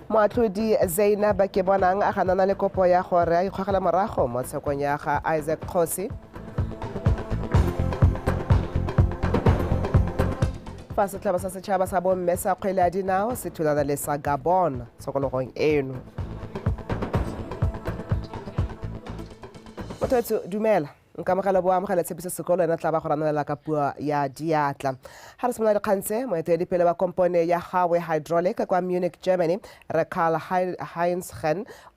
Moatlhodi Zainab ke bonang a ganana le kopo ya gore a ikgogela morago mo tshekong ya ga Isaac Khosi. Fa setlhaba sa setšhaba sa bomme sa kgwele ya dinao se thulana le sa Gabon tshokologong eno. Motho dumela nka mogela bo amogela tshepiso sekolo ena tla ba go ranelela ka puo ya diatla ha re simolola dikgantse moeteledipele wa kompone ya Gawe Hydraulic kwa Munich, Germany re Karl Heinz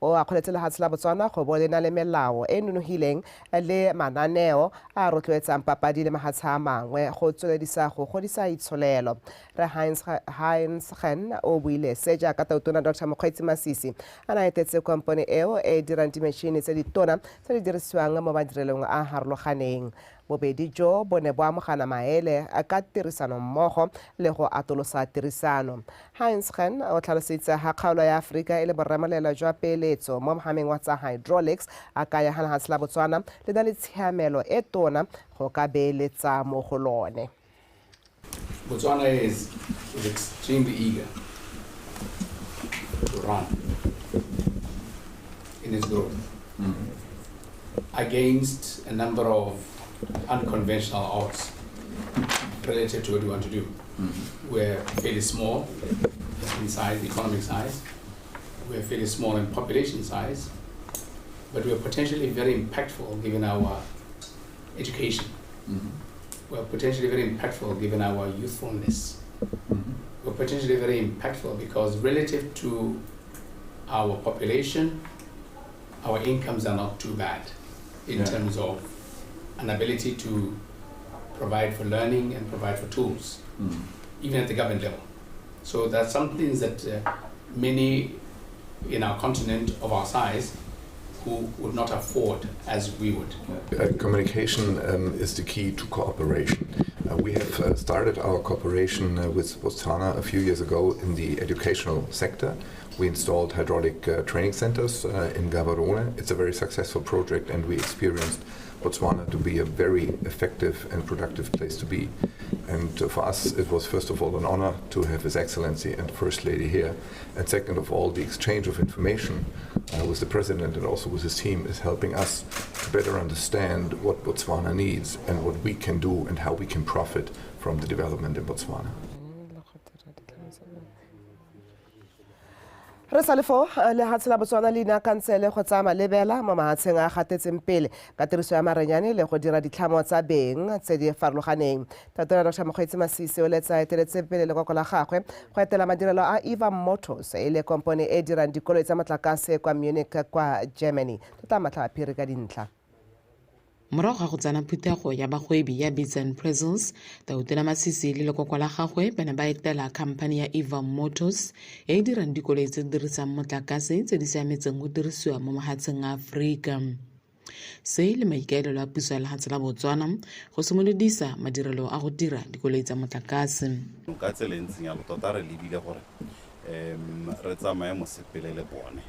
o a kgoletse lefatshe la Botswana go bo le na le melao e nonofileng le mananeo a rotloetsang papadi le mafatshe a mangwe go tsweledisa go godisa itsholelo. Re Heinz o buile se jaaka Tona Dr. Mokgweetsi Masisi a na etetse kompone eo e dirang dimetšhini tse ditona tse di dirisiwang mo madirelong a harologaneng. Bobedi jo bo ne bo amogana maele a ka tirisano mmogo le go atolosa tirisano. Heinz o tlhalositse ga kgaolo ya Aforika e le borramolela jwa peeletso mo mogameng wa tsa hydraulics a ka ya lefatshe la Botswana le na le tshiamelo e tona go ka beeletsa mo go lone. Botswana is extremely eager to run in its growth against a number of unconventional odds related to what we want to do. We're fairly small in size, economic size. We're fairly small in population size, but we're potentially very impactful given our education. We're potentially very impactful given our youthfulness. We're potentially very impactful because relative to our population, our incomes are not too bad in terms of an ability to provide for learning and provide for tools, even at the government level. So that's some things that many in our continent of our size who would not afford as we would. Communication is the key to cooperation. We have started our cooperation with Botswana a few years ago in the educational sector. We installed hydraulic training centers in Gaborone. It's a very successful project, and we experienced Botswana to be a very effective and productive place to be. And for us, it was first of all an honor to have His Excellency and First Lady here. And second of all, the exchange of information with the President and also with his team is helping us to better understand what Botswana needs and what we can do and how we can profit from the development in Botswana. Re sa lefo lefatshe la Botswana le inakantsele go tsaya malebela mo mahatsheng a gatetseng pele ka tiriso ya marenyane le go dira ditlhamo tsa beng tse di farologaneng. Dr. Mokgweetsi Masisi o letsa eteletse pele le koko la gagwe go etela madirelo a Eva Motors e le kompone e dirang dikoloi tsa motlakase kwa Munich kwa Germany. Tota matla a phiri ka dintlha. Morago ga go tsana phutego ya bagwebi ya Bits and Pretzels, Dr. Masisi le lekoko la gagwe ba ne ba etela khamphane ya Eva Motors e e dirang dikoloi tse di dirisang motlakase tse di siametseng go dirisiwa mo mafatsheng a Aforika. Se le maikaelelo a puso ya lefatshe la Botswana go simolodisa madirelo a go dira dikoloi tsa motlakase. Ka tsela e ntseng yalo tota re lebile gore re tsamaye mosepele le bone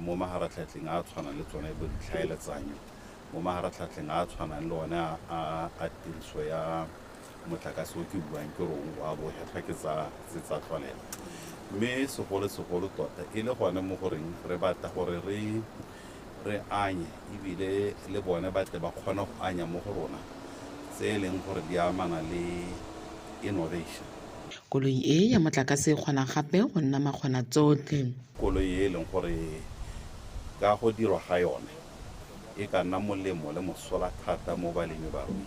mo maharatlhatlheng a tshwanang le tsone bo ditlhaeletsanyo mo maharatlhatlheng a tshwanang le one a tiriso ya motlakase o ke buang ke rong wa bo hetla ke tsa tlwalela. Mme segolo tota e le gone mo goreng re batla gore re anye ebile le bone ba tle ba kgona go anya mo go rona tse e leng gore di amana le innovation. Koloi e ya motlakase e kgona gape go nna makgona tsotlhe. Koloi e leng gore ka go dirwa ga yone e ka nna molemo le mosola thata mo balemi ba rona.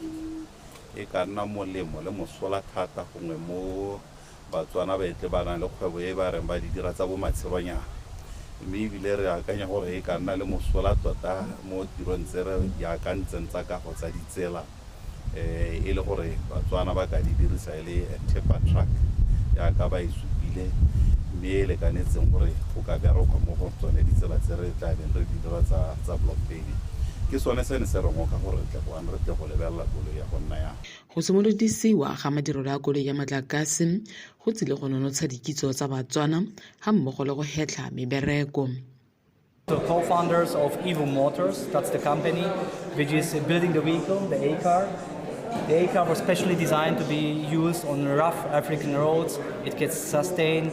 E ka nna molemo le mosola thata gongwe mo Batswana ba etle ba na le kgwebo e ba reng ba di dira tsa bo matshelonyana. Mme ebile re akanya gore e ka nna le mosola tota mo tirong tse re di akantseng tsa kago tsa ditsela e le gore Batswana ba ka di dirisa e le tipper truck yaka ba e supile mme e lekanetseng gore go ka bereka mo go tsone ditsela tse re tla beng re di dira tsa block paving. Ke sone se ne se rengwa ka gore re tle go lebelela koloi ya go nna yang. Go simolodisiwa ga madirelo a koloi ya motlakase go tsile go nonotsha dikitso tsa Batswana ga mmogo le go hetla mebereko. The co-founders of Eva Motors, that's the company which is building the vehicle, the A-car. The aircraft was specially designed to be used on rough African roads. It can sustain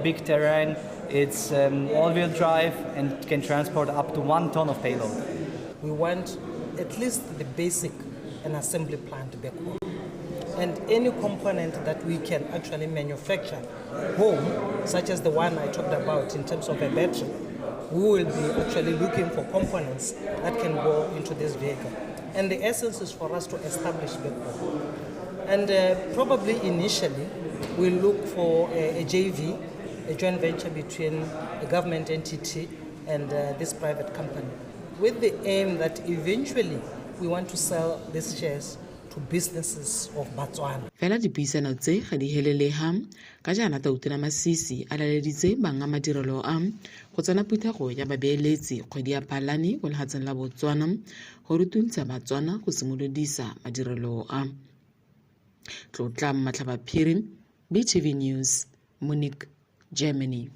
big terrain. It's all-wheel drive and can transport up to 1 ton of payload. We want at least the basic and assembly plant backbone. And any component that we can actually manufacture home, such as the one I talked about in terms of a battery, we will be actually looking for components that can go into this vehicle. And the essence is for us to establish backbone. And probably initially, we'll look for a JV, a joint venture between a government entity and this private company, with the aim that eventually we want to sell these shares to businesses of Botswana. Fela dipuisano tse ga di helelega ka jaana Tautona Masisi a laleditse banga madirelo a go tsena phuthego ya babeeletsi kgwedi ya Phalane go legatsheng la Botswana go rutuntsha Batswana go simolodisa madirelo a. Tlotla Matlhabaphiri, BTV News, Munich, Germany.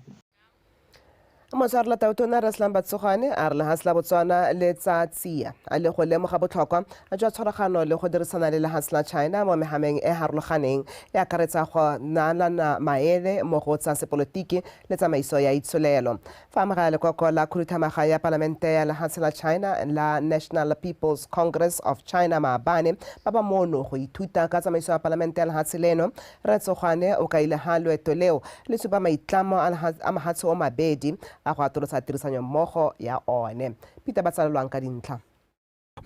Motshwarela Tautona Reslan Batsogane a re lehasse la Botswana le tsa tsia a le go lemoga botlhokwa jwa tshwaragano le go dirisana le lehasse la China mo mehameng e harologaneng e akaretsa go naalana maele mo go tsa sepolotiki le tsamaiso ya itsholelo. Fa amogela lekoko la khuduthamaga ya palamente ya lehasse la China la National People's Congress of China maabane ba ba mono go ithuta ka tsamaiso ya palamente ya lehasse leno, Ratsogane o kaile ha loeto leo le supa maitlamo a mahatshe o mabedi a go atolosa tirisanyo mmogo ya one. Peter Batsalelwang ka dintlha.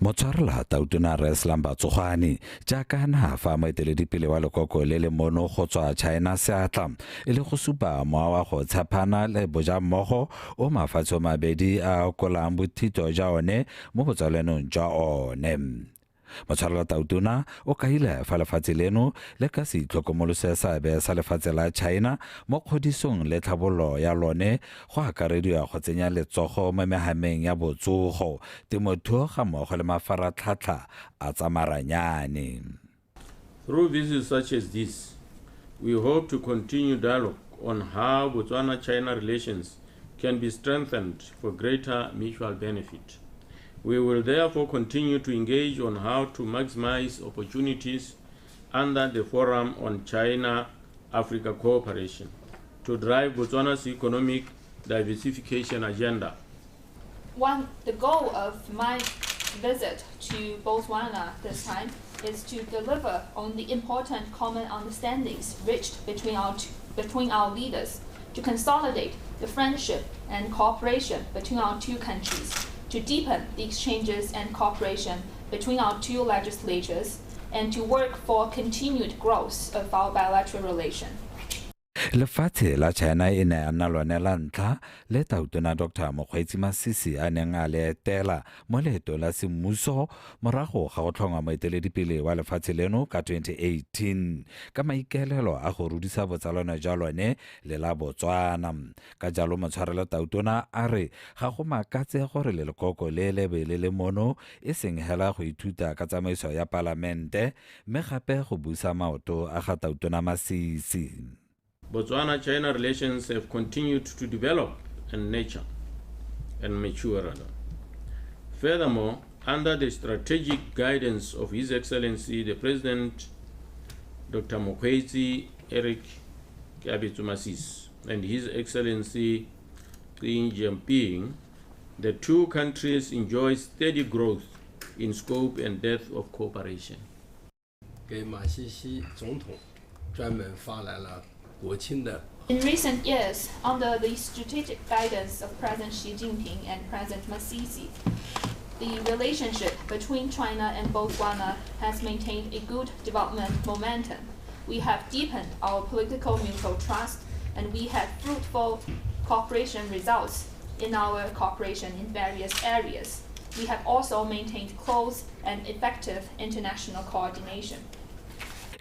Motshwarela Tautona Reslan Batsogane jaaka na fa moeteledipele wa lekoko le le mono go tswa China seatla e le go supa moa wa go tshepana le boja mmogo o mafatshe mabedi a kolang bothito jwa one mo botsalwaneng jwa one. Motshwarela Tautona o kaile fa lefatshe leno le ka se itlhokomolose seabe sa lefatshe la China mo kgodisong le tlhabololo ya lone go akarediwa go tsenya letsogo mo mehameng ya botsogo, temothuo ga mmogo le mafaratlhatlha a tsamaranyane. Through visits such as this, we hope to continue dialogue on how Botswana-China relations can be strengthened for greater mutual benefit. We will therefore continue to engage on how to maximize opportunities under the Forum on China-Africa Cooperation to drive Botswana's economic diversification agenda. The goal of my visit to Botswana this time is to deliver on the important common understandings reached between our leaders, to consolidate the friendship and cooperation between our two countries, to deepen the exchanges and cooperation between our two legislatures, and to work for continued growth of our bilateral relation. Lefatshe la China e ne a nna lone la ntlha le Tautona Dr. Mokgweetsi Masisi a neng a le etela mo leeto la semmuso morago ga go tlhongwa moeteledipele wa lefatshe leno ka 2018 ka maikaelelo a go rudisa botsalano jwa lone le la Botswana. Ka jalo Motshwarela Tautona a re ga go makatse gore le lekoko le lebe le le mono e seng hela go ithuta ka tsamaiso ya palamente mme gape go busa maoto a ga Tautona Masisi. Botswana-China relations have continued to develop and mature. Furthermore, under the strategic guidance of His Excellency the President Dr. Mokgweetsi Eric Masisi and His Excellency Xi Jinping, the two countries enjoy steady growth in scope and depth of cooperation. 给马西西总统专门发来了 In recent years, under the strategic guidance of President Xi Jinping and President Masisi, the relationship between China and Botswana has maintained a good development momentum. We have deepened our political mutual trust, and we have fruitful cooperation results in our cooperation in various areas. We have also maintained close and effective international coordination.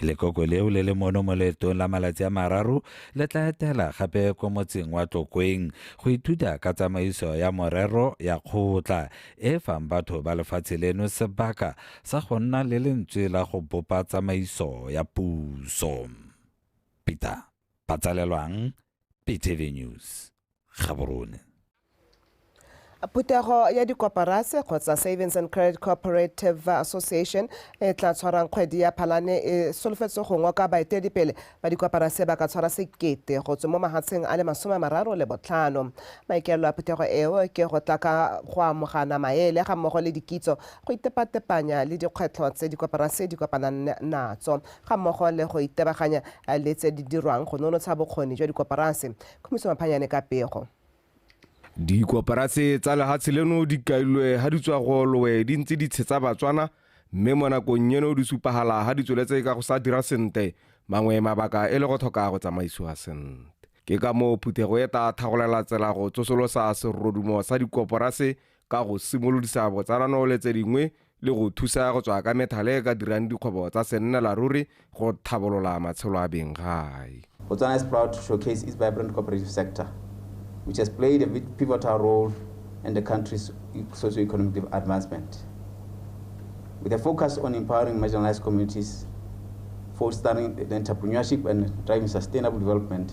Lekoko leo le le mono mo leetong la malatsi a mararo le tla etela gape ko motseng wa Tlokweng go ithuta ka tsamaiso ya morero ya kgotla e fang batho ba lefatshe leno sebaka sa go nna le lentswe la go bopa tsamaiso ya puso. Peter Batsalelwang, BTV News, Gaborone. Putego ya dikoporase kgotsa Savings and Credit Cooperative Association e tla tshwarang kgwedi ya Phalane e solofetse go ngoka baeteledipele ba dikoporase ba ka tshwara sekete go tswa mo mahatsheng a le 35. Maikaelelo a putego eo ke go tla ka go amogana maele ga mmogo le dikitso go itepatepanya le dikgwetlho tse dikoporase di kopanang natso ga mmogo le go itebaganya le tse di dirwang go nonotsha bokgoni jwa dikoporase. Khomiso Maphanyane ka pego. Dikoporase tsa lehatshe leno di kailwe ha di tswa go lowe di ntse di tshetsa batswana mme mo nakong eno di supagala ha di tsweletse ka go sa dira sente mangwe mabaka e le go tlhoka go tsamaisiwa sente. Ke ka mo Phutego e tla thagolela tsela go tsosolosa serodumo sa dikoporase ka go simolodisa botsalano le tse dingwe le go thusa go tswa ka methale ka dirang dikgwebo tsa sennela ruri go thabolola matshelo a beng gae. Botswana is proud to showcase its vibrant cooperative sector, which has played a pivotal role in the country's socio-economic advancement. With a focus on empowering marginalized communities, fostering entrepreneurship and driving sustainable development,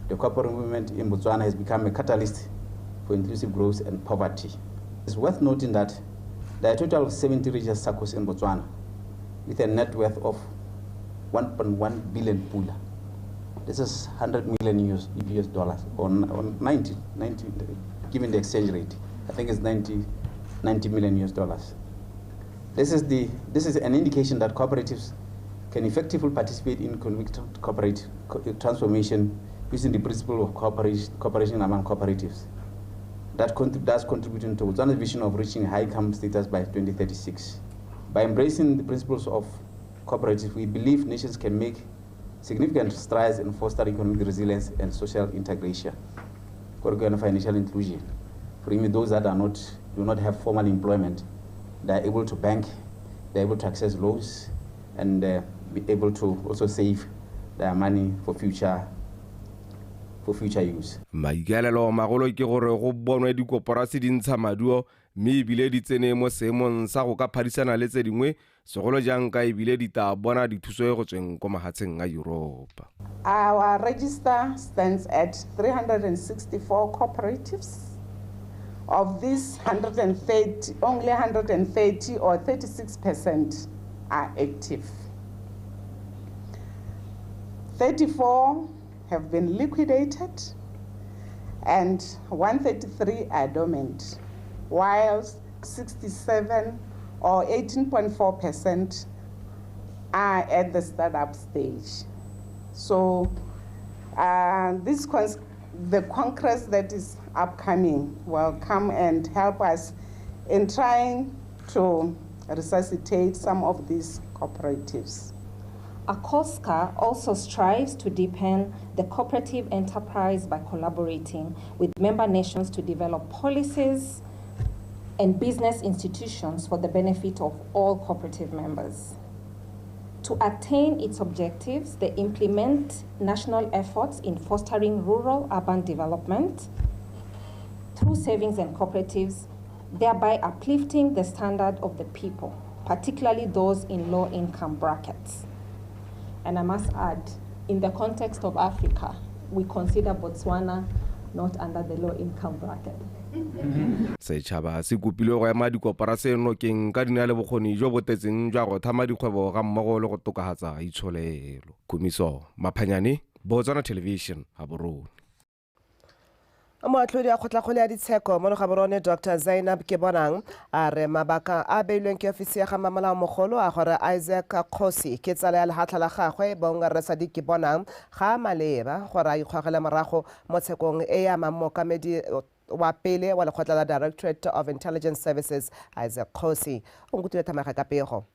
the cooperative movement in Botswana has become a catalyst for inclusive growth and poverty. It's worth noting that there are a total of 70 registered SACCOs in Botswana, with a net worth of 1.1 billion pula. This is 100 million US dollars, or 90, given the exchange rate. I think it's 90 million US dollars. This is an indication that cooperatives can effectively participate in cooperative transformation using the principle of cooperation among cooperatives. That does contribute to Botswana's vision of reaching high income status by 2036. By embracing the principles of cooperatives, we believe nations can make significant strides in fostering economic resilience and social integration, and financial inclusion. For even those that do not have formal employment, they are able to bank, they are able to access loans, and be able to also save their money for future use. Maikaelelo magolo ke gore go bonwe dikoporase di ntsha maduo mme ebile di tsene mo seemong sa go ka phadisana le tse dingwe segolo jang ka ebile di ta bona dithuso go tsweng ko mahatsheng a Europe. Our register stands at 364 cooperatives. Of these, only 130 or 36% are active. 34 have been liquidated and 133 are dormant, while 67 or 18.4% are at the startup stage. So the Congress that is upcoming will come and help us in trying to resuscitate some of these cooperatives. ACOSCA also strives to deepen the cooperative enterprise by collaborating with member nations to develop policies and business institutions for the benefit of all cooperative members. To attain its objectives, they implement national efforts in fostering rural-urban development through savings and cooperatives, thereby uplifting the standard of the people, particularly those in low-income brackets. And I must add, in the context of Africa, we consider Botswana not under the low-income bracket. Setšhaba se kopilwe go ema dikoporase nokeng ka dina le bokgoni jo botetseng jwa go thama dikgwebo ga mmogo le go tokagatsa itsholelo. Khomiso Maphanyane, Botswana Television, Gaborone. Moatlhodi a kgotla ya ditsheko mo Gaborone Dr. Zainab Kebonang a re mabaka a beilweng ke ofisi ya Gamamolao mogolo a gore Isaac Khosi ke tsala ya lehatla la gagwe Bongaresa Kebonang ga maleba gore a ikgogele morago mo tshekong e ya mamokamedi wa pele wa lekgotla la Directorate of Intelligence Services Isaac Khosi o ngutile thamaga ka pego.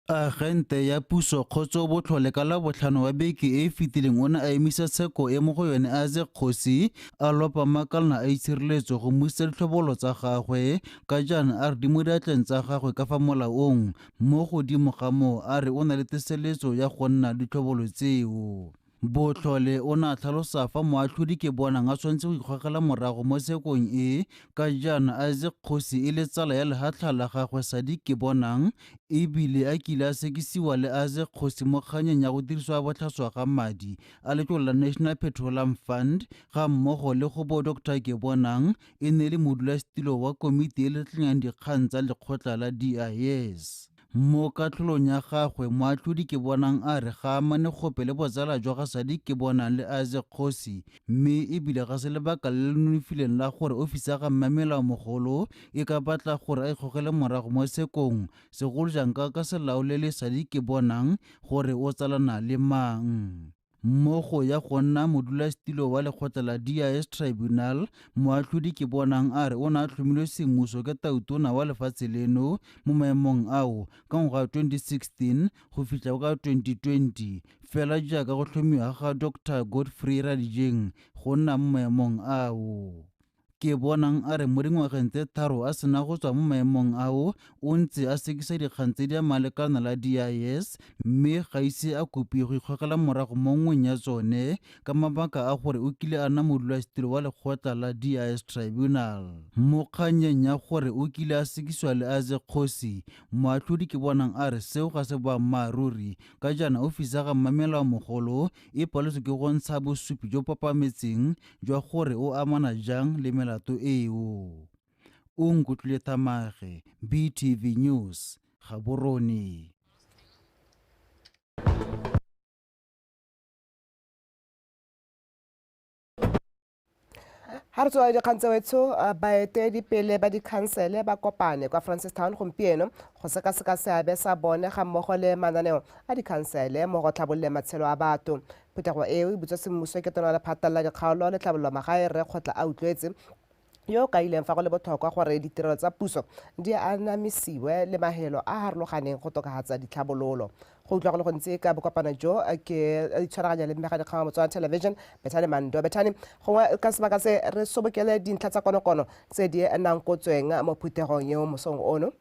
Agente ya puso Kgotso Botlhole ka la botlhano wa beke e fitileng o ne a emisa tsheko e mo go yone Isaac Khosi a lopa makalana a itshireletso go moisa ditlhobolo tsa gagwe ka jaana a re di mo diatleng tsa gagwe ka fa molaong mo godimo ga moo a re o na le teseletso ya go nna ditlhobolo tseo. Botlhole o na tlhalosa fa moatlhodi ke bonang a tshwanetse go ikgogela morago mo sekong e ka jaana Isaac Kgosi e le tsala ya lehatlha la gagwe Sadi ke bonang ebile a kile a sekisiwa le Isaac Kgosi mo kganyeng ya go dirisiwa botlhaswa ga madi a letlole la National Petroleum Fund ga mmogo le go bo Dr. ke bonang e ne le modulasetilo wa komiti e letlanyang dikgang tsa lekgotla la DIS. Mo katlholong ya gagwe moatlhodi ke bonang a re ga amane gope le botsala jwa ga Sadi ke bonang le Isaac Kgosi mme ebile ga se lebaka le le nonofileng la gore ofisi ya ga mmamelao-mogolo e ka batla gore a ikgogele morago mo sekong segolo jang ka se laolele Sadi ke bonang gore o tsalana le mang. Mmogo ya go nna modulasetilo wa lekgotla la DIS Tribunal moatlhodi ke bonang a re o ne a tlhomilwe semmuso ke tautona wa lefatshe leno mo maemong ao ka ngwaga wa 2016 go fitlha ka 2020 fela jaaka go tlhomiwa ga Dr. Godfrey Radijeng go nna mo maemong ao. Ke bonang a re mo dingwageng tse tharo a sena go tswa mo maemong ao o ntse a sekisa dikgang tse di a malekana la DIS mme ga ise a kopie go ikgogela morago mo nngweng ya tsone ka mabaka a gore o kile a nna modulasetilo wa lekgotla la DIS Tribunal. Mo kganyeng ya gore o kile a sekisiwa le Isaac Kgosi moatlhodi ke bonang a re seo ga se boammaaruri ka jaana ofisi ya ga mmamelao-mogolo e paletswe ke go ntsha bosupi jo papametseng jwa gore o amana jang le melato eo. O nkutlwile Thamage, BTV News, Gaborone. Ha re tswa dikgang tse wetso baeteledipele ba dikhansele ba kopane kwa Francistown gompieno go sekaseka seabe sa bone ga mmogo le mananeo a dikhansele mo go tlhabolola matshelo a batho. Phetogo eo e butswa semmuso ke tona la lephata la dikgaolo le tlhabololo magae re kgotla a utlwetse yo ka ileng fa go le botlhokwa gore ditirelo tsa puso di anamisiwe le mahelo a harologaneng go tokafatsa ditlhabololo. Go utlwa go le gontsi ka bokopana jo ke itshwaraganya le mmega dikgang motswa television Bethany Mando. Bethany, gongwe ka sebaka se re sobokele dintlha tsa konokono tse di nang kotsweng mo phuthegong eo mosong ono.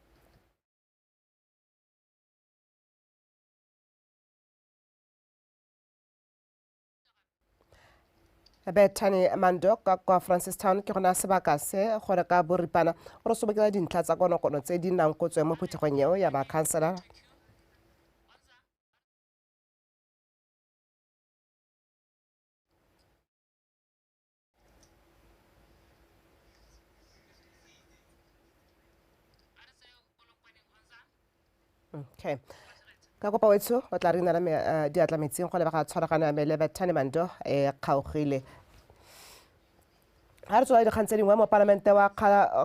Bethany Mando kwa Francistown ke gona sebaka se gore ka boripana re sobokela dintlha tsa konokono tse di nang kotsweng mo phuthegong eo ya ba councilor. Okay. Ka kopa wetso o tla re nna diatla metsing go lebega tshwaragana me le Bethany Mando e kgaogile. Ha re tswa dikgang tse dingwe mo palamente wa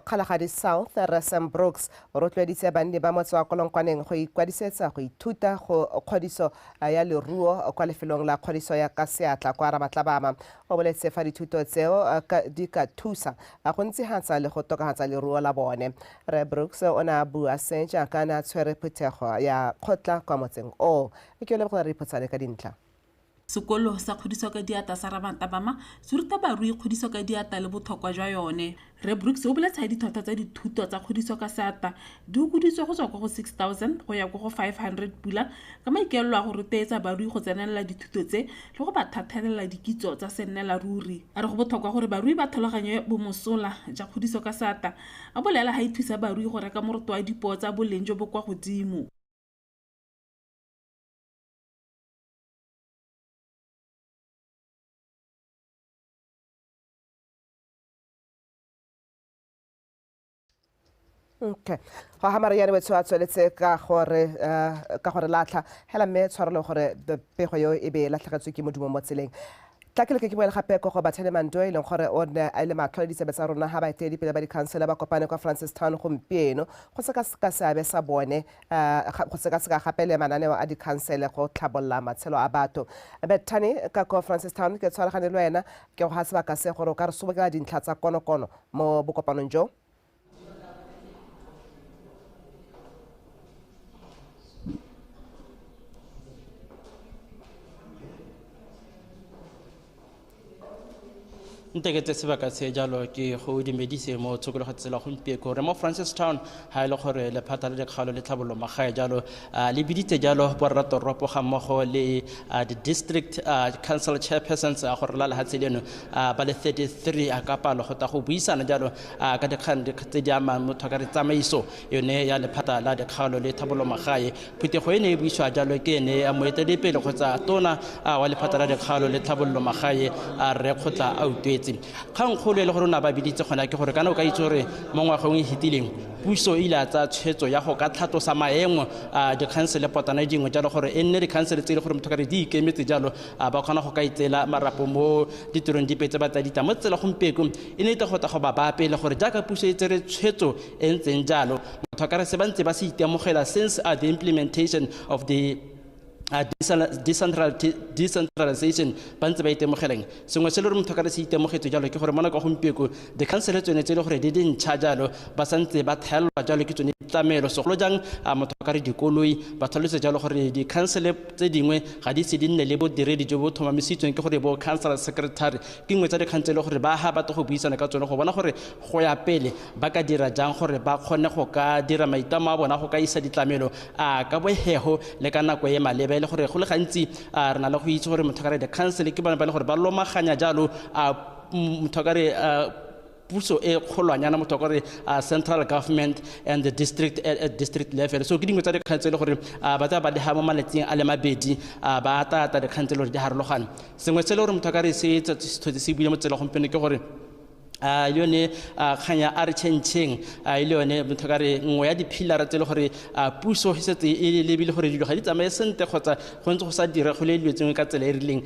Kalahari South Russell Brooks o rotloeditse banni ba motse wa Kolonkwaneng go ikwadisetsa go ithuta go kgodiso ya leruo kwa lefelong la kgodiso ya ka seatla kwa Ramatlabama. O boletse fa dithuto tseo di ka thusa go ntshetsa le go tokafatsa leruo la bone. Re Brooks o na bua se jaaka na tshwere phuthego ya kgotla kwa motseng o. Ke le go re ipotsane ka dintlha. Sekolo sa kgodiso ka diata sa Ramatlabama se ruta barui kgodiso ka diata le botlhokwa jwa yone. Re Brooks o boletsa dithata tsa dithuto tsa kgodiso ka seata di okeditswe go tswa go 6,000 go ya go 500 pula ka maikaelelo a go rutetsa barui go tsenelela dithuto tse le go ba thathelela dikitso tsa sennela ruri. A re go botlhokwa gore barui ba tlhaloganye bomosola ja kgodiso ka seata a bolela ga e thusa barui go reka moroto wa dipuo tsa boleng jo bo kwa godimo. Okay. Go ha Mariane wetso a tsweletse ka gore latlha hela mme tshwarelo gore pego yo e be latlhagetswe ke modumo mo tseleng. Tla ke boela gape go Bethany Mando e leng gore o ne a ile matlhole ditsebe tsa rona ha baeteledipele ba dikhansele ba kopane kwa Francistown gompieno go sekaseka seabe sa bone go sekaseka gape le mananeo a dikhansele go tlhabolola matshelo a batho. Bethany ka kwa Francistown ke tshwaragane le wena ke go ha sebaka se gore o ka re sobokela dintlha tsa konokono mo bokopanong jo. nteketse sebaka se jalo ke go dumedise mo tshokolo ga tsela gompieko re mo Francistown ha ile gore le phata le dikgalo le tlhabollo magae jalo le biditse jalo borratoropo ga mmogo le the district council chairpersons a gore la lehatse leno ba le 33 a ka palo go ta go buisana jalo ka dikgang tse di ama motho ka re tsamaiso yone ya le phata la dikgalo le tlhabollo magae phutego ene e buiswa jalo ke ene a moeteledipele kgotsa tona wa le phata la dikgalo le tlhabollo magae a re kgotla a utwetse kgang kgolo le gore na ba biditse gona ke gore kana o ka itse gore mo ngwageng e hitileng puso ile a tsa tshwetso ya go ka tlhatlosa maemo a dikhansele potana dingwe jalo gore e nne dikhansele tse le gore motho ka re di ikemetse jalo ba kgona go ka itsela marapo mo ditirong dipetse ba tsa dita mo tsela gompieko e ne tle go ta go ba pele gore jaaka puso e tsere tshwetso e ntseng jalo motho ka re se bantse ba se itemogela since the implementation of the decentralization bantse ba itemogelang sengwe se le re motho ka re se itemogetse jalo ke gore mona ka gompieko dikhansele tsone tse le gore di dintšha jalo ba santse ba thaelwa jalo ke tsone tlamelo segolo jang motho ka re dikoloi ba tlhalose jalo gore dikhansele tse dingwe ga di se di nne le bodiredi jo bo thomamisitsweng ke gore bo council secretary ke ngwe tsa dikhansele gore ba ha ba go buisana ka tsone go bona gore go ya pele ba ka dira jang gore ba kgone go ka dira maitamo a bona go ka isa ditlamelo ka bohego le ka nako e maleba le gore go le gantsi re na le go itse gore motho ka re dikhansele ke bana ba le gore ba lomaganya jalo motho ka re puso e kgolwanyana motho ka re central government and the district at district level so ke dingwe tsa dikhansele gore ba tsa ba le ha mo maletseng a le mabedi ba tata dikhansele gore di harologane sengwe se le gore motho ka re se se buile mo tsela gompieno ke gore yone khanya a re tšhentšheng ile yone motho ka re nngwe ya diphilara tse le gore puso e setse e lebile gore dilo ga di tsamaye sentle kgotsa go ntse go sa dire go le dilo tsengwe ka tsela e rileng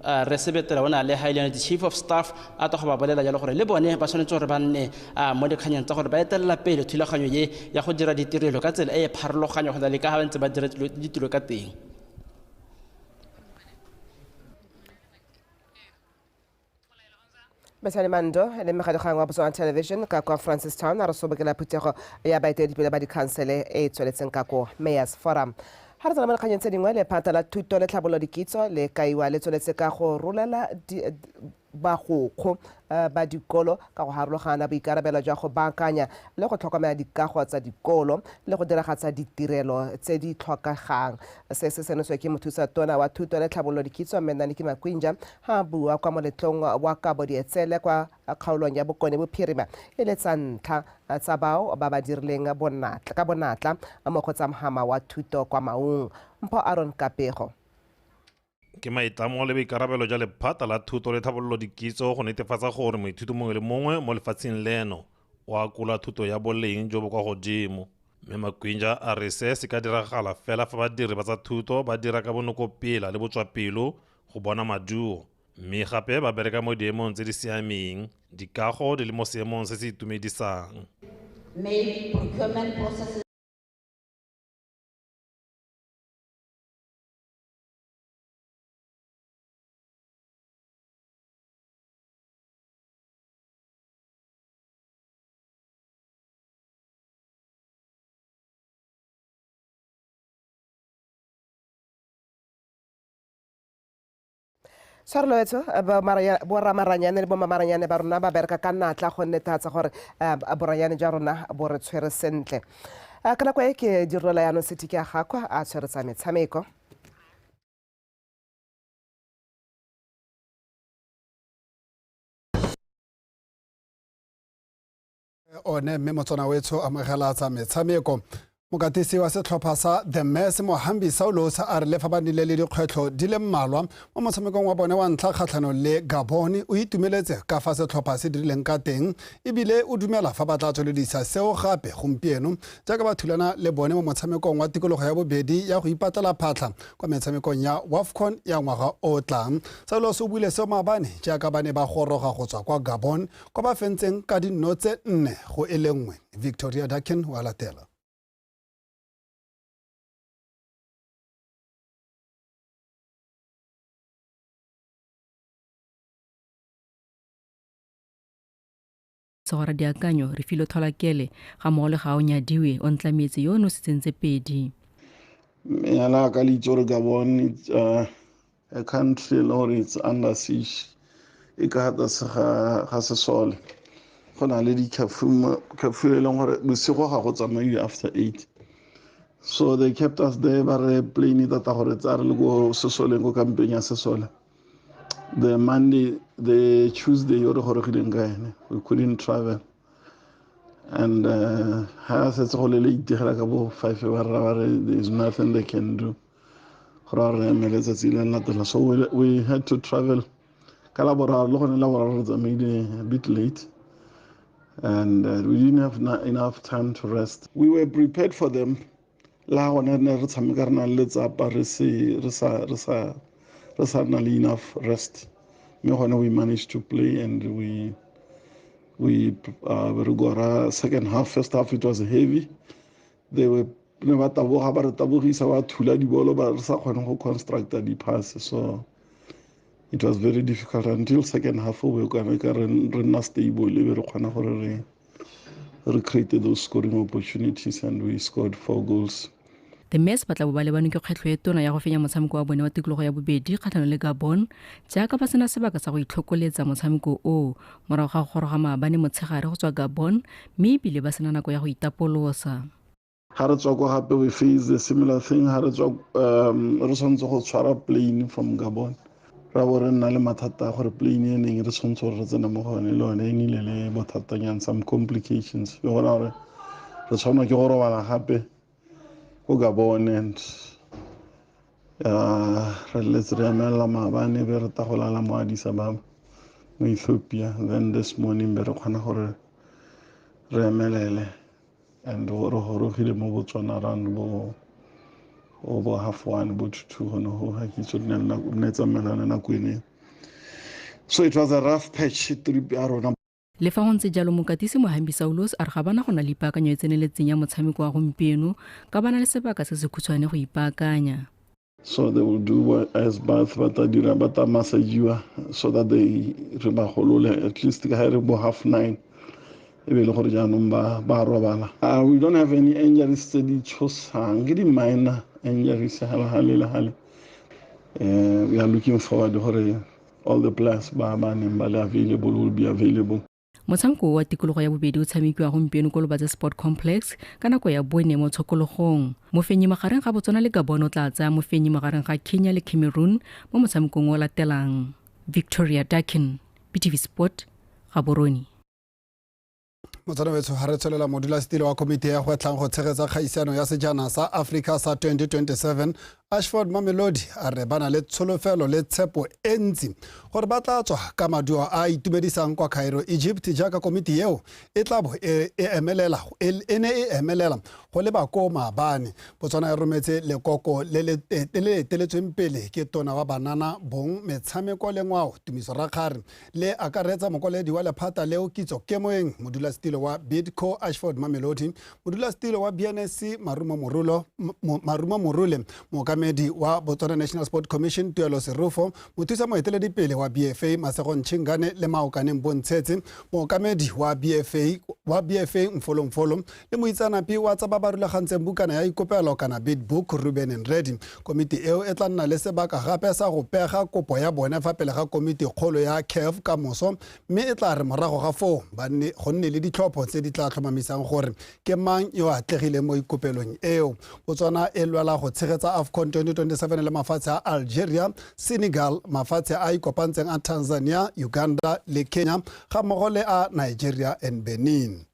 re sebetela ona le highland the chief of staff a ta go ba bolela jalo gore le bone ba tshwanetse gore ba nne mo dikganyeng tsa gore ba etelela pele thulaganyo ye ya go dira ditirelo ka tsela e pharologanyo go le ka ha ntse ba dira ditiro ka teng Besane Mando le megadikgang wa BOTSWANA television ka kwa Francistown a re sobekela phutego ya baeteledipele ba dikhansele e tsweletseng ka ko Mayors Forum ha re tsena mo dikganyeng tse dingwe le phata la thuto le tlhabollo dikitso le kaiwa le tsweletse ka go rolela bagokgo ba dikolo ka go harologana boikarabelo jwa go baakanya le go tlhokomela dikago tsa dikolo le go diragatsa ditirelo tse di tlhokagang se se senotswe ke mothusa tona wa thuto le tlhabollo dikitso Menaniki Makwinja ha bua kwa moletlong wa Kabo Dietsele kwa kgaolong ya Bokone Bophirima e le tsa ntlha tsa bao ba ba dirileng ka bonatla mo go tsa mohama wa thuto kwa Maung Mpho Aaron Kapego ke maitlamo le boikarabelo jwa lephata la thuto le tlhabollo dikitso go netefatsa gore moithuti mongwe le mongwe mo lefatsheng leno o akola thuto ya boleng jo bo kwa godimo mme Makwinja a re se se ka diragala fela fa badiri ba tsa thuto ba dira ka bonokopela le botswapelo go bona maduo mme gape ba bereka mo diemong tse di siameng dikago di le mo seemong se se itumedisang maybe procurement processes Sarloetso bo ramaranyane le bo mamaranyane ba rona ba bereka ka natla go netatsa gore boranyane jwa rona bo re tshwere sentle ka nako e ke dirola ya no city ke a gakwa a tshweretsa metshameko one mme motsona wetso amogela tsa metshameko mokatisi wa setlhopha sa The Mess Mohambi Saulos a re lefa ba nile le dikgwetlho di le mmalwa mo motshamekong wa bone wa ntlha kgatlhanong le Gabon o itumeletse ka fa setlhopha se dirileng ka teng ebile o dumela fa ba tla tsweledisa seo gape gompieno jaaka ba thulana le bone mo motshamekong wa tikologo ya bobedi ya go ipatela phatlha kwa metshamekong ya WAFCON ya ngwaga o tlang Saulos o buile seo maabane jaaka ba ne ba goroga go tswa kwa Gabon kwa ba fentseng ka dinno tse 4-1 Victoria Dakin wa latela Segora diakanyo re filo thola kele ga mo le ga o nyadiwe o ntlametse yo no setsentse pedi Yana ka le itse gore Gabon it's a country or it's under siege e ka tlase ga sesole go na le di-curfew e leng gore bosigo ga go tsamaile after 8. So they kept us there ba re plane tata gore tsa re le go sesoleng go kampeng ya sesole. The Monday, the Tuesday, we couldn't travel. And there's nothing they can do. So we had to travel. Made a bit late. And we didn't have enough time to rest. We were prepared for them. Enough rest. We managed to play and we got second half. First half it was heavy. They were construct the passes, so it was very difficult until second half we were stable. We created those scoring opportunities and we scored 4 goals. The Mess ba tla bo ba lebane ke kgetlo e tona ya go fenya motshameko wa bone wa tikologo ya bobedi kgatlhanong le Gabon jaaka ba sena sebaka sa go itlhokoletsa motshameko o morago ga go goroga maabane motshegare go tswa Gabon mme ebile ba sena nako ya go itapolosa. Ha re tswa go gape we face a similar thing. Ha re tswa re tshwanetse go tshwara plane from Gabon ra bo re nna le mathata gore plane e neng re tshwanetse re tsena mo gone le one e nnile le bothatanyana some complications yo gona re tshwanela ke go robala gape Gabon and let's remember maabane be re tagola la mo Addis Ababa mo Ethiopia. Then this morning be re khona gore re emelele and go gorogile mo BOTSWANA round bo over half one bo 2 hono ho ha ke tsone na tsamelana na kwene. So it was a rough patch trip ya rona. Le fa go ntse jalo mokatisi Mohambi Saulos a re ga bana go na le ipaakanyo e tseneletseng ya motshameko wa gompieno ka bana le sebaka se se khutshwane go ipaakanya. So they will do as bath batadira bata masajiwa so that they re ba golole at least ka re bo 9:30 e be le gore jaanong ba robala. We don't have any injuries tse di tshosang ke di minor injuries hale. We are looking forward gore all the players ba neng ba le available will be available. Motshameko wa tikologo ya bobedi o tshamekiwa gompieno ko Lobatse Sport Complex ka nako ya bone mo tshokologong. Mofenyi magareng ga BOTSWANA le Gabon o tla tsaya mofenyi magareng ga Kenya le Cameroon mo motshamekong o latelang. Victoria Dakin, BTV Sport, Gaborone. Motsana wetso ha re tswelela modulasetilo wa komiti ya go tlang go tshegetsa kgaisano ya sejana sa Africa sa 2027 Ashford Mamelodi a re bana le tsholofelo le tshepo e ntsi gore ba tla tswa ka maduo a itumedisang kwa Cairo, Egypt jaaka komiti eo e tla bo e emelela go le ba ko maabane. BOTSWANA e rometse lekoko le teletsweng pele ke tona wa banana bong metshameko le ngwao Tumiso Rakgare le akaretsa mokoledi wa lephata leo kitso kemoeng modulasetilo wa Bidco Ashford Mamelodi, modulasetilo wa BNSC Marumo Morule, mokamedi wa BOTSWANA National Sport Commission Tuelo Serufo, mothusa moeteledipele wa BFA Masego Ntshingane le Maokaneng Bontshetse, mokamedi wa BFA Mfolo le moitsanapi wa tsa ba rulagantseng bukana ya ikopelo kana bid book Ruben Nredi. Komiti eo e tla nna le sebaka gape sa go pega kopo ya bone fa pele ga komiti kgolo ya CAF ka moso mme e tla re morago ga foo ba nne go nne le ditlhopho tse di tla tlhomamisang gore ke mang yo a atlegile mo ikopelong eo. BOTSWANA e lwela go tshegetsa AFCON 2027 le mafatshe a Algeria, Senegal, mafatshe a ikopantseng a Tanzania, Uganda le Kenya ga mmogo le a Nigeria and Benin.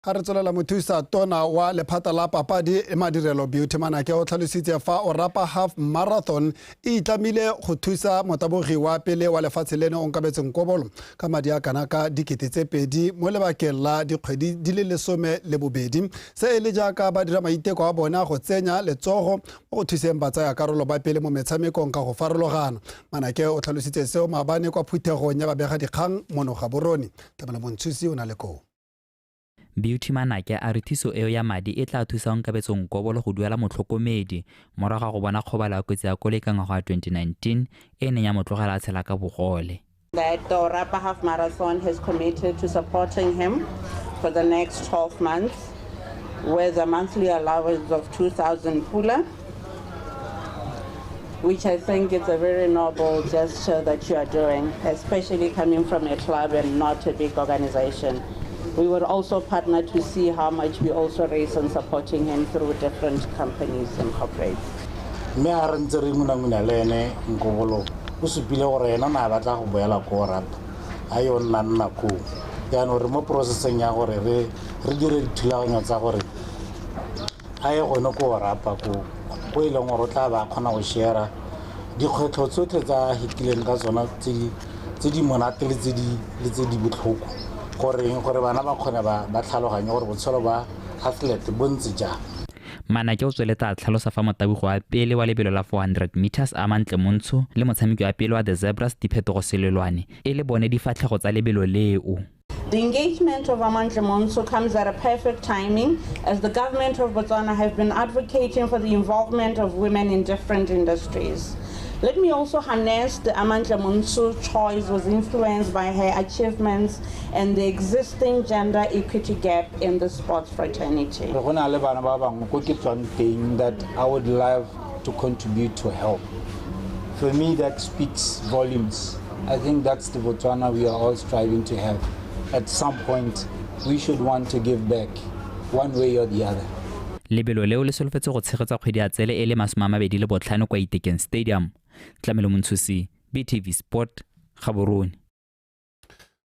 Ha re tswelela mothusa tona wa lephata la papadi e madirelo Beauty Manake o tlhalositse fa o rapa half marathon e itlamile go thusa motabogi wa pele wa lefatshe leno Onkabetseng Kobolo ka madi a kana ka 2,000 mo lebakeng la dikgwedi di le 12 se e le jaaka ba dira maiteko a bona go tsenya letsogo mo go thuseng batsaya karolo ba pele mo metshamekong ka go farologana. Manake o tlhalositse seo maabane kwa phuthegong ya babega dikgang mono Gaborone. Tamela Monthusi o na le ko Beauty Manake a re thiso eo ya madi e tla thusa Onkabetseng Kobolo go duela motlhokomedi morago ga go bona kgobalo ya kotsi ya koloi ka ngwaga wa 2019 e neng ya motlogela a tshela ka bogole. That the Rapa Half Marathon has committed to supporting him for the next 12 months with a monthly allowance of 2,000 pula. which I think is a very noble gesture that you are doing, especially coming from a club and not a big organization. We would also partner to see how much we also raise on supporting him through different companies and corporates. Me a re ntse re ngunanguna le ene Nkobolo o supile gore ena na batla go boela ko rapa a yo nna NAKO yaanong re mo processing ya gore re dire dithulaganyo tsa gore a ye gone ko rapa ko e leng gore o tla ba kgona go share dikgwetlho tsotlhe tsa hitileng ka tsona tse di monate le tse di botlhoko gore bana ba kgone ba tlhaloganye gore botshelo ba athlete bo ntse jang. Manake o tsweletsa tlhalosa fa motabogo wa pele wa lebelo la 400 meters a Mantle Montsho le motshameki wa pele wa the Zebras diphetogo selelwane e le bone difatlhego tsa lebelo leo. The engagement of Amantle Montsho comes at a perfect timing as the government of Botswana have been advocating for the involvement of women in different industries. Let me also harness the Amantle Montsho choice was influenced by her achievements and the existing gender equity gap in the sports fraternity. That I would love to contribute to help. For me, that speaks volumes. I think that's the Botswana we are all striving to have. At some point, we should want to give back, one way or the other. Lebelo leo le solofetse go tshegetsa kgwedi ya tsele e le 25 kwa Dikgang Stadium. Tlamelo Montshusi, BTV Sport, Gaborone.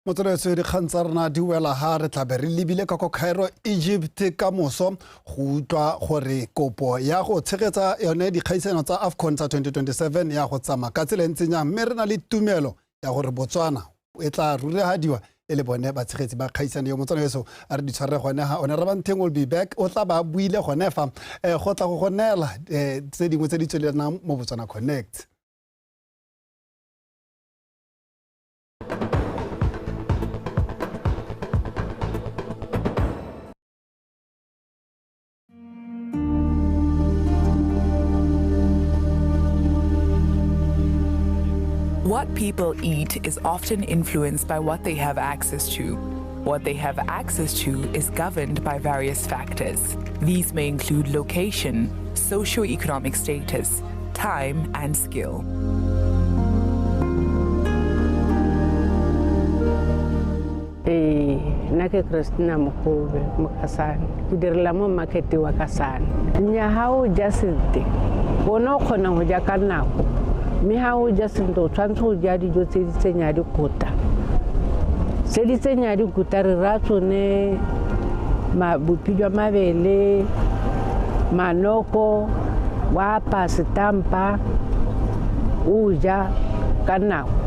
Motsweditse dikgang tsa rena di wela ha re tlabe re lebile ka ko Cairo, Egypt ka moso go utlwa gore kopo ya go tshegetsa yone dikgaisano tsa AFCON tsa 2027 ya go tsama ka tsela ntsenyang mme re na le tumelo ya gore Botswana e tla rurehadiwa e le bone ba tshegetsi ba kgaisano yo Motswana yeso a re di tshware gone ha ona Rabanteng will be back o tla ba buile gone fa go tla go gonela tse dingwe tse di tswelelang mo Botswana Connect. What people eat is often influenced by what they have access to. What they have access to is governed by various factors. These may include location, socio-economic status, time, and skill. Nake Christina Mokove Mokasane ke direla mo market wa Kasane nya ha o jasite bona khona go ja ka nako me ha o jasite o tshwantse go ja dijo tse di tsenya dikota se di tsenya dikota re ratsone bopijwa mabele manoko wa pa stampa o ja ka nako.